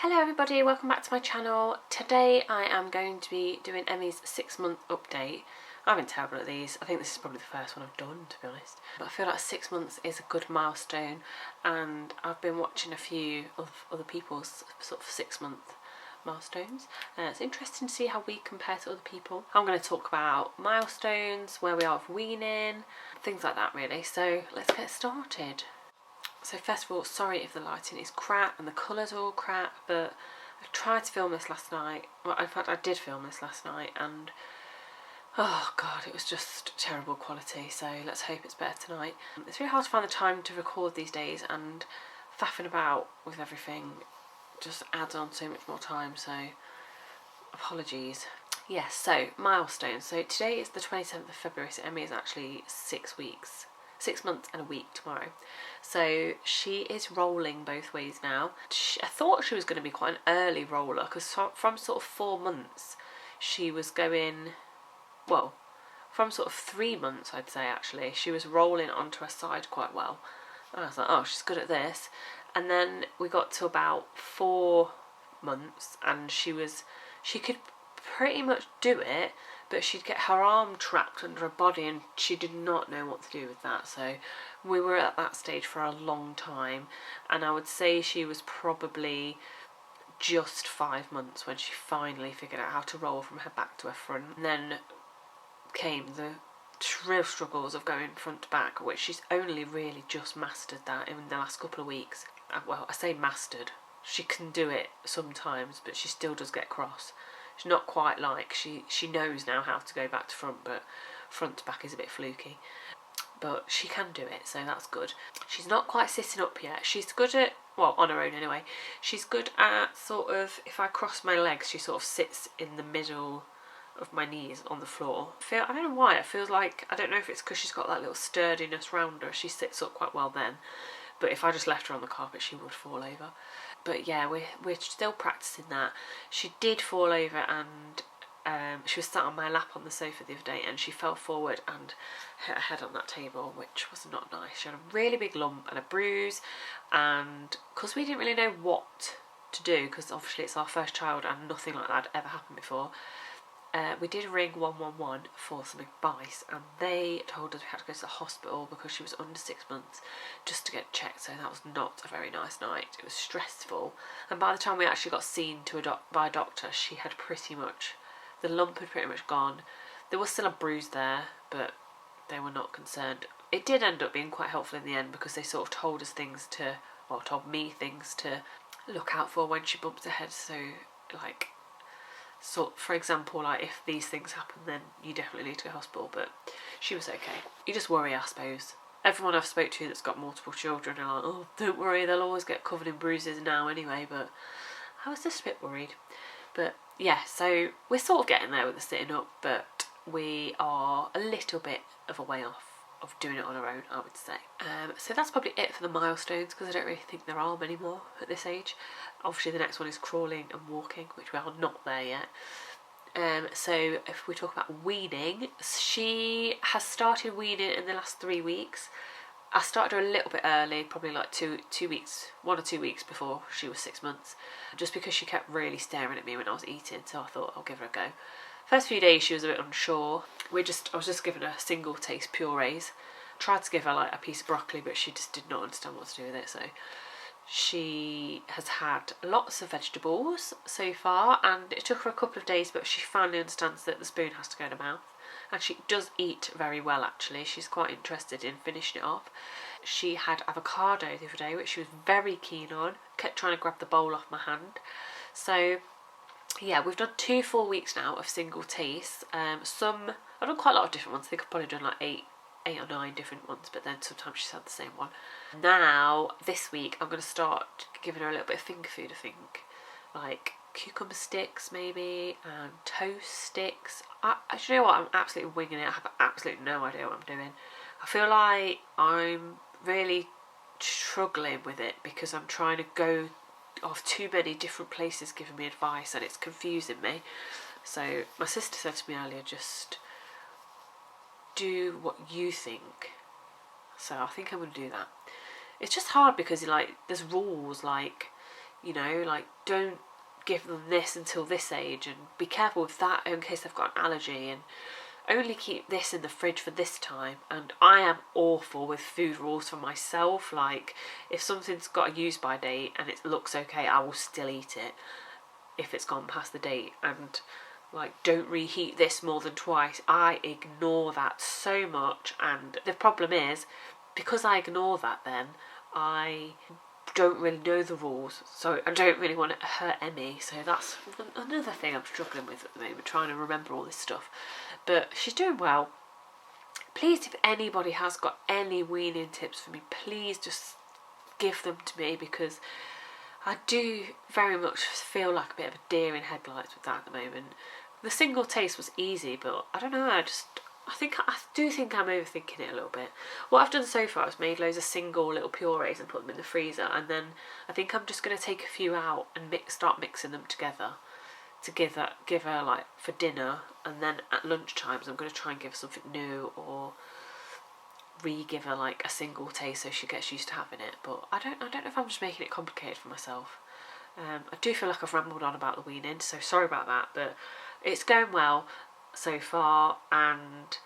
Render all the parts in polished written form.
Hello everybody, welcome back to my channel. Today I am going to be doing Emmy's 6-month update. I've been terrible at these. I think this is probably the first one I've done, to be honest. But I feel like 6 months is a good milestone, and I've been watching a few of other people's sort of 6-month milestones. It's interesting to see how we compare to other people. I'm going to talk about milestones, where we are with weaning, things like that really. So let's get started. So first of all, sorry if the lighting is crap and the colours are all crap, but I tried to film this last night. Well, in fact I did film this last night and oh god, it was just terrible quality, so let's hope it's better tonight. It's really hard to find the time to record these days, and faffing about with everything just adds on so much more time, so apologies. Yes, so milestones. So today is the 27th of February, so Emmy is actually 6 months and a week tomorrow. So she is rolling both ways now. I thought she was going to be quite an early roller, because from sort of 4 months she was going, well, from sort of 3 months I'd say actually, she was rolling onto her side quite well. And I was like, oh, she's good at this. And then we got to about 4 months and she could pretty much do it, but she'd get her arm trapped under her body and she did not know what to do with that. So we were at that stage for a long time, and I would say she was probably just 5 months when she finally figured out how to roll from her back to her front. And then came the real struggles of going front to back, which she's only really just mastered that in the last couple of weeks. Well, I say mastered, she can do it sometimes, but she still does get cross. She's not quite like, she knows now how to go back to front, but front to back is a bit fluky. But she can do it, so that's good. She's not quite sitting up yet. She's good at, well, on her own anyway, she's good at sort of, if I cross my legs, she sort of sits in the middle of my knees on the floor. I don't know why, it feels like, I don't know if it's because she's got that little sturdiness round her, she sits up quite well then. But if I just left her on the carpet, she would fall over. But yeah, we're still practicing that. She did fall over, and she was sat on my lap on the sofa the other day, and she fell forward and hit her head on that table, which was not nice. She had a really big lump and a bruise, and because we didn't really know what to do, because obviously it's our first child and nothing like that had ever happened before, we did ring 111 for some advice, and they told us we had to go to the hospital because she was under 6 months just to get checked. So that was not a very nice night. It was stressful, and by the time we actually got seen by a doctor, she had pretty much, the lump had pretty much gone. There was still a bruise there, but they were not concerned. It did end up being quite helpful in the end, because they sort of told us things to, well, told me things to look out for when she bumps her head. So like, so for example, like if these things happen, then you definitely need to go to hospital. But she was okay. You just worry, I suppose. Everyone I've spoke to that's got multiple children are like, oh, don't worry, they'll always get covered in bruises now anyway. But I was just a bit worried. But yeah, so we're sort of getting there with the sitting up, but we are a little bit of a way off of doing it on our own, I would say. So that's probably it for the milestones, because I don't really think there are many more at this age. Obviously the next one is crawling and walking, which we are not there yet. So if we talk about weaning, she has started weaning in the last 3 weeks. I started her a little bit early, probably like 2 weeks, 1 or 2 weeks before she was 6 months, just because she kept really staring at me when I was eating, so I thought I'll give her a go. First few days she was a bit unsure. I was just giving her single taste purees. Tried to give her like a piece of broccoli, but she just did not understand what to do with it, so she has had lots of vegetables so far, and it took her a couple of days, but she finally understands that the spoon has to go in her mouth. And she does eat very well actually. She's quite interested in finishing it off. She had avocado the other day, which she was very keen on. Kept trying to grab the bowl off my hand. So yeah, we've done 2 full weeks now of single tastes. I've done quite a lot of different ones. I think I've probably done like 8 or 9 different ones, but then sometimes she's had the same one. Now, this week, I'm going to start giving her a little bit of finger food, I think. Like cucumber sticks maybe, and toast sticks. Do you know what? I'm absolutely winging it. I have absolutely no idea what I'm doing. I feel like I'm really struggling with it, because I'm trying to go off too many different places giving me advice, and it's confusing me. So my sister said to me earlier, just do what you think. So I think I'm going to do that. It's just hard because like there's rules, like you know, like don't give them this until this age, and be careful with that in case they've got an allergy, and only keep this in the fridge for this time. And I am awful with food rules for myself. Like, if something's got a use by date and it looks okay, I will still eat it if it's gone past the date. And like, don't reheat this more than twice. I ignore that so much, and the problem is, because I ignore that, then I don't really know the rules, so I don't really want to hurt Emmy. So that's another thing I'm struggling with at the moment, trying to remember all this stuff. But she's doing well. Please, if anybody has got any weaning tips for me, please just give them to me, because I do very much feel like a bit of a deer in headlights with that at the moment. The single taste was easy, but I don't know, I do think I'm overthinking it a little bit. What I've done so far is made loads of single little purees and put them in the freezer, and then I think I'm just going to take a few out and start mixing them together to give her like for dinner, and then at lunch times I'm going to try and give her something new, or re-give her like a single taste so she gets used to having it. But I don't know if I'm just making it complicated for myself. I do feel like I've rambled on about the weaning, so sorry about that, but it's going well so far, and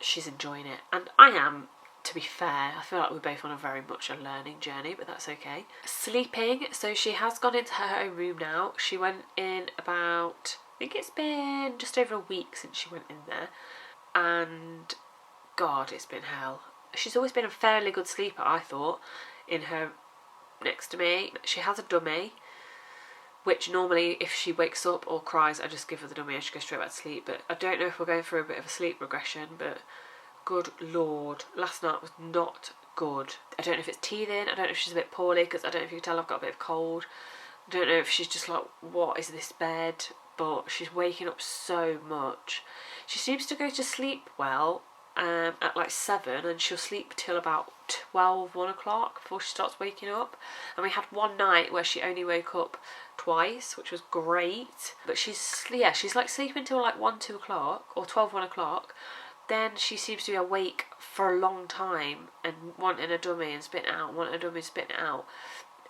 she's enjoying it, and I am, to be fair. I feel like we're both on a very much a learning journey, but that's okay. Sleeping, so she has gone into her own room now. She went in about, I think it's been just over a week since she went in there, and God, it's been hell. She's always been a fairly good sleeper, I thought, in her next to me. She has a dummy, which normally if she wakes up or cries, I just give her the dummy and she goes straight back to sleep. But I don't know if we're going through a bit of a sleep regression, but good Lord, last night was not good. I don't know if it's teething, I don't know if she's a bit poorly, because I don't know if you can tell I've got a bit of cold. I don't know if she's just like, what is this bed? But she's waking up so much. She seems to go to sleep well at like 7, and she'll sleep till about 1 o'clock before she starts waking up. And we had one night where she only woke up twice, which was great. But she's like sleeping till like 1-2 o'clock, or 1 o'clock. Then she seems to be awake for a long time and wanting a dummy and spitting it out, wanting a dummy and spitting it out.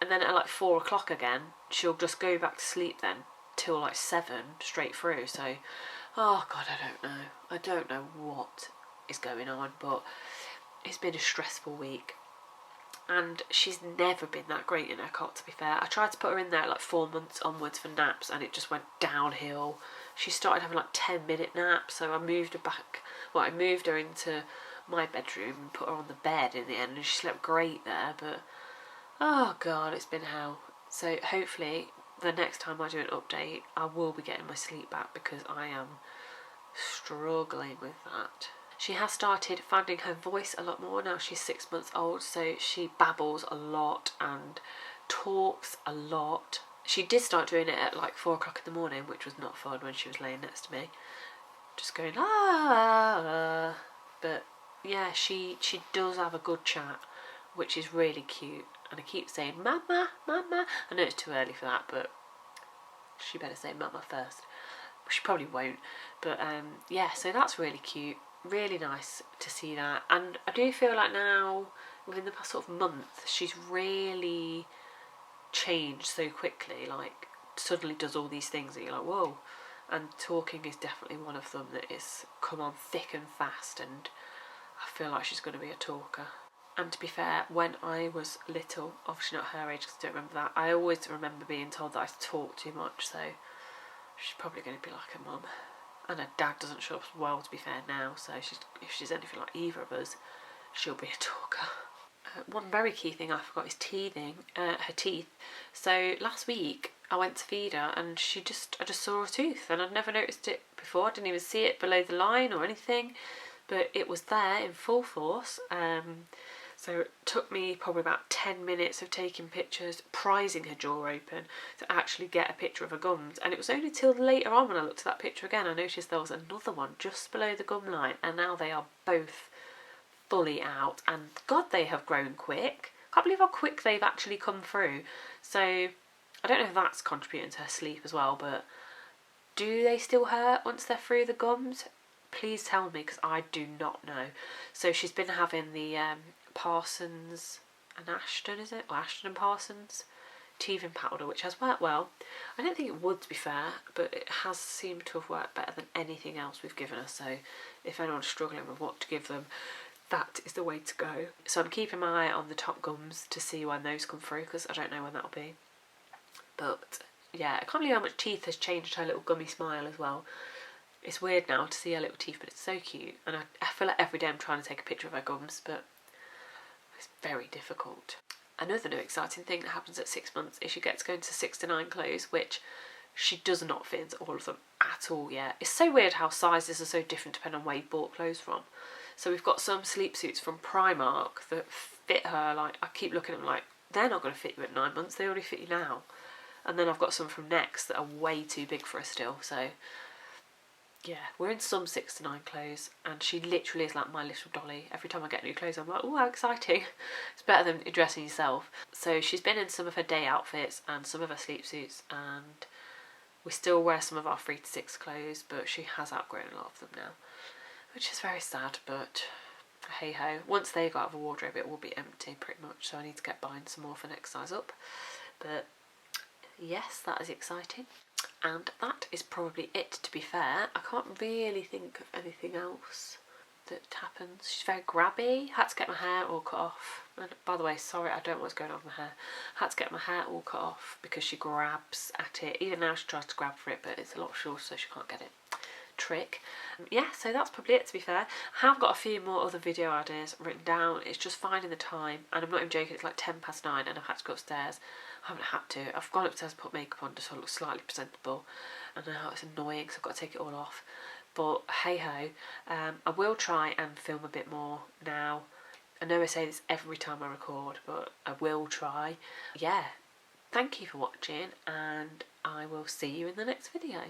And then at like 4 o'clock again, she'll just go back to sleep then till like 7 straight through. So, oh God, I don't know what is going on, but it's been a stressful week. And she's never been that great in her cot, to be fair. I tried to put her in there like 4 months onwards for naps, and it just went downhill. She started having like 10-minute naps, so I moved her back. Well, I moved her into my bedroom and put her on the bed in the end, and she slept great there. But oh God, it's been hell. So hopefully the next time I do an update, I will be getting my sleep back, because I am struggling with that. She has started finding her voice a lot more now. She's 6 months old, so she babbles a lot and talks a lot. She did start doing it at like 4 o'clock in the morning, which was not fun when she was laying next to me. Just going, ah. But yeah, she does have a good chat, which is really cute. And I keep saying, Mama, Mama. I know it's too early for that, but she better say Mama first. She probably won't. But yeah, so that's really cute. Really nice to see that. And I do feel like now, within the past sort of month, she's really changed so quickly. Like, suddenly does all these things that you're like, whoa. And talking is definitely one of them that is come on thick and fast, and I feel like she's going to be a talker. And to be fair, when I was little, obviously not her age because I don't remember that, I always remember being told that I talk too much, so she's probably going to be like her mum. And her dad doesn't show up well, to be fair, now, so if she's anything like either of us, she'll be a talker. One very key thing I forgot is teething, her teeth. So last week I went to feed her, and I just saw a tooth, and I'd never noticed it before. I didn't even see it below the line or anything, but it was there in full force. So it took me probably about 10 minutes of taking pictures, prising her jaw open to actually get a picture of her gums. And it was only till later on when I looked at that picture again, I noticed there was another one just below the gum line, and now they are both fully out. And God, they have grown quick. Can't believe how quick they've actually come through. So I don't know if that's contributing to her sleep as well, but do they still hurt once they're through the gums? Please tell me, because I do not know. So she's been having the Parsons and Ashton, is it? Or Ashton and Parsons teething powder, which has worked well. I don't think it would, to be fair, but it has seemed to have worked better than anything else we've given her. So if anyone's struggling with what to give them, that is the way to go. So I'm keeping my eye on the top gums to see when those come through, because I don't know when that'll be. But yeah, I can't believe how much teeth has changed her little gummy smile as well. It's weird now to see her little teeth, but it's so cute. And I feel like every day I'm trying to take a picture of her gums, but it's very difficult. Another new exciting thing that happens at 6 months is she gets to go into 6 to 9 clothes, which she does not fit into all of them at all yet. It's so weird how sizes are so different depending on where you bought clothes from. So we've got some sleep suits from Primark that fit her, like, I keep looking at them like, they're not going to fit you at 9 months, they already fit you now. And then I've got some from Next that are way too big for her still, so yeah, we're in some 6 to 9 clothes, and she literally is like my little dolly. Every time I get new clothes, I'm like, oh, how exciting. It's better than dressing yourself. So she's been in some of her day outfits and some of her sleep suits, and we still wear some of our 3 to 6 clothes, but she has outgrown a lot of them now, which is very sad, but hey ho. Once they go out of the wardrobe, it will be empty pretty much, so I need to get buying some more for next size up. But yes, that is exciting. And that is probably it, to be fair. I can't really think of anything else that happens. She's very grabby. Had to get my hair all cut off. And by the way, sorry, I don't know what's going on with my hair. Had to get my hair all cut off because she grabs at it. Even now she tries to grab for it, but it's a lot shorter, so she can't get it. Trick. Yeah, so that's probably it, to be fair. I have got a few more other video ideas written down. It's just finding the time, and I'm not even joking, it's like 9:10 and I've had to go upstairs. I haven't had to. I've gone upstairs and put makeup on just so I look slightly presentable, and now it's annoying because I've got to take it all off. But hey ho, I will try and film a bit more now. I know I say this every time I record, but I will try. Yeah, thank you for watching, and I will see you in the next video.